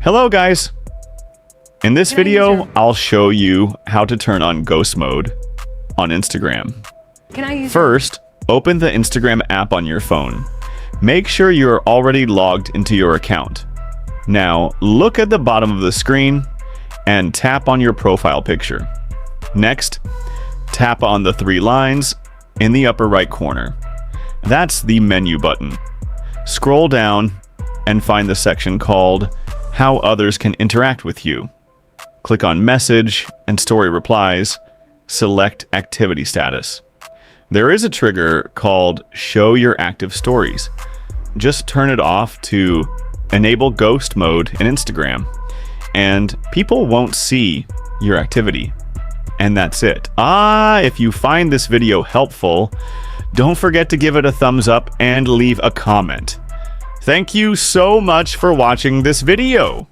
Hello guys! In this video, I'll show you how to turn on ghost mode on Instagram. First, open the Instagram app on your phone. Make sure you're already logged into your account. Now, look at the bottom of the screen and tap on your profile picture. Next, tap on the three lines in the upper right corner. That's the menu button. Scroll down and find the section called How Others Can Interact with You. Click on Message and Story Replies. Select Activity Status. There is a trigger called Show Your Active Stories. Just turn it off to enable ghost mode in Instagram, and people won't see your activity. And that's it. If you find this video helpful, don't forget to give it a thumbs up and leave a comment. Thank you so much for watching this video.